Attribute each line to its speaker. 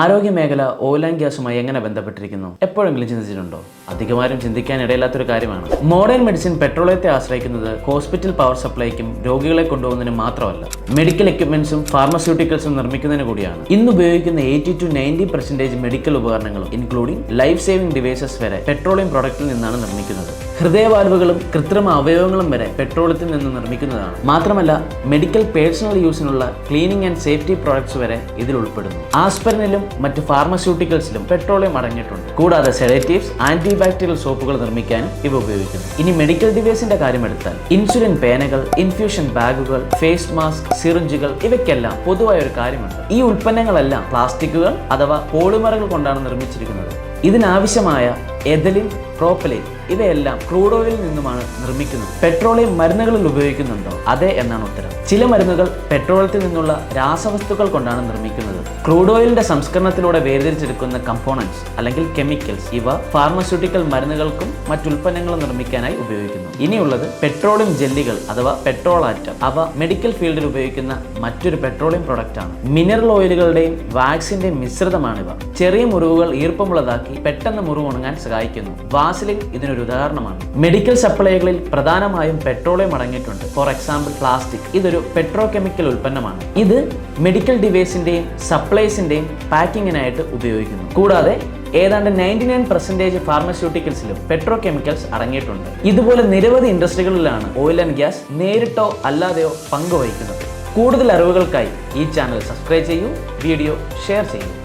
Speaker 1: ആരോഗ്യ മേഖല oil and ഗ്യാസുമായി എങ്ങനെ ബന്ധപ്പെട്ടിരിക്കുന്നു? എപ്പോഴെങ്കിലും ചിന്തിച്ചിട്ടുണ്ടോ? അധികമാരും ചിന്തിക്കാൻ ഇടയില്ലാത്തൊരു കാര്യമാണ്. മോഡേൺ മെഡിസിൻ പെട്രോളിയത്തെ ആശ്രയിക്കുന്നത് ഹോസ്പിറ്റൽ പവർ സപ്ലൈക്കും രോഗികളെ കൊണ്ടുപോകുന്നതിനും മാത്രമല്ല, മെഡിക്കൽ എക്യുപ്മെന്റ്സും ഫാർമസ്യൂട്ടിക്കൽസും നിർമ്മിക്കുന്നതിന് കൂടിയാണ്. ഇന്ന് ഉപയോഗിക്കുന്ന 80 to 90% മെഡിക്കൽ ഉപകരണങ്ങളും ഇൻക്ലൂഡിംഗ് ലൈഫ് സേവിംഗ് ഡിവൈസസ് വരെ പെട്രോളിയം പ്രൊഡക്റ്റിൽ നിന്നാണ് നിർമ്മിക്കുന്നത്. ഹൃദയവാൽവുകളും കൃത്രിമ അവയവങ്ങളും വരെ പെട്രോളിയത്തിൽ നിന്ന് നിർമ്മിക്കുന്നതാണ്. മാത്രമല്ല, മെഡിക്കൽ പേഴ്സണൽ യൂസിനുള്ള ക്ലീനിങ് ആൻഡ് സേഫ്റ്റി പ്രോഡക്ട്സ് വരെ ഇതിൽ ഉൾപ്പെടുന്നു. ആസ്പിരിനിലും മറ്റ് ഫാർമസ്യൂട്ടിക്കൽസിലും പെട്രോളിയം അടങ്ങിയിട്ടുണ്ട്. കൂടാതെ സെഡേറ്റീവ്സ്, ആന്റിബാക്ടീരിയൽ സോപ്പുകൾ നിർമ്മിക്കാനും ഇവ ഉപയോഗിക്കുന്നു. ഇനി മെഡിക്കൽ ഡിവൈസിന്റെ കാര്യമെടുത്താൽ ഇൻസുലിൻ പേനകൾ, ഇൻഫ്യൂഷൻ ബാഗുകൾ, ഫേസ് മാസ്ക്, സിറിഞ്ചുകൾ ഇവയ്ക്കെല്ലാം പൊതുവായ ഒരു കാര്യമുണ്ട്. ഈ ഉൽപ്പന്നങ്ങളെല്ലാം പ്ലാസ്റ്റിക്കുകൾ അഥവാ പോളിമറുകൾ കൊണ്ടാണ് നിർമ്മിച്ചിരിക്കുന്നത്. ഇതിനാവശ്യമായ എഥലിൻ, പ്രോപ്പലൈൻ ഇവയെല്ലാം ക്രൂഡ് ഓയിലിൽ നിന്നുമാണ് നിർമ്മിക്കുന്നത്. പെട്രോളിയം മരുന്നുകളിൽ ഉപയോഗിക്കുന്നുണ്ടോ? അതെ എന്നാണ് ഉത്തരം. ചില മരുന്നുകൾ പെട്രോളിയത്തിൽ നിന്നുള്ള രാസവസ്തുക്കൾ കൊണ്ടാണ് നിർമ്മിക്കുന്നത്. ക്രൂഡ് ഓയിലിന്റെ സംസ്കരണത്തിലൂടെ വേർതിരിച്ചെടുക്കുന്ന കമ്പോണൻസ് അല്ലെങ്കിൽ കെമിക്കൽസ് ഇവ ഫാർമസ്യൂട്ടിക്കൽ മരുന്നുകൾക്കും മറ്റുൽപ്പന്നങ്ങളും നിർമ്മിക്കാനായി ഉപയോഗിക്കുന്നു. ഇനിയുള്ളത് പെട്രോളിയം ജെല്ലികൾ അഥവാ പെട്രോൾ ആറ്റം. അവ മെഡിക്കൽ ഫീൽഡിൽ ഉപയോഗിക്കുന്ന മറ്റൊരു പെട്രോളിയം പ്രൊഡക്റ്റ് ആണ്. മിനറൽ ഓയിലുകളുടെയും വാക്സിന്റെയും മിശ്രിതമാണിവ. ചെറിയ മുറിവുകൾ ഈർപ്പമുള്ളതാക്കി പെട്ടെന്ന് മുറിവ് ഉണങ്ങാൻ സഹായിക്കുന്നു. വാസലിൻ ഇതിനൊരു ഉദാഹരണമാണ്. മെഡിക്കൽ സപ്ലൈകളിൽ പ്രധാനമായും പെട്രോളിയം അടങ്ങിയിട്ടുണ്ട്. ഫോർ എക്സാമ്പിൾ പ്ലാസ്റ്റിക് ഇതൊരു പെട്രോ കെമിക്കൽ ഉൽപ്പന്നമാണ്. ഇത് മെഡിക്കൽ ഡിവൈസിന്റെയും സപ്ലൈസിന്റെയും പാക്കിങ്ങിനായിട്ട് ഉപയോഗിക്കുന്നു. കൂടാതെ ഏതാണ്ട് 99% ഫാർമസ്യൂട്ടിക്കൽസിലും പെട്രോ കെമിക്കൽസ് അടങ്ങിയിട്ടുണ്ട്. ഇതുപോലെ നിരവധി ഇൻഡസ്ട്രികളിലാണ് ഓയിൽ ആൻഡ് ഗ്യാസ് നേരിട്ടോ അല്ലാതെയോ പങ്കുവഹിക്കുന്നത്. കൂടുതൽ അറിവുകൾക്കായി ഈ ചാനൽ സബ്സ്ക്രൈബ് ചെയ്യൂ, വീഡിയോ ഷെയർ ചെയ്യൂ.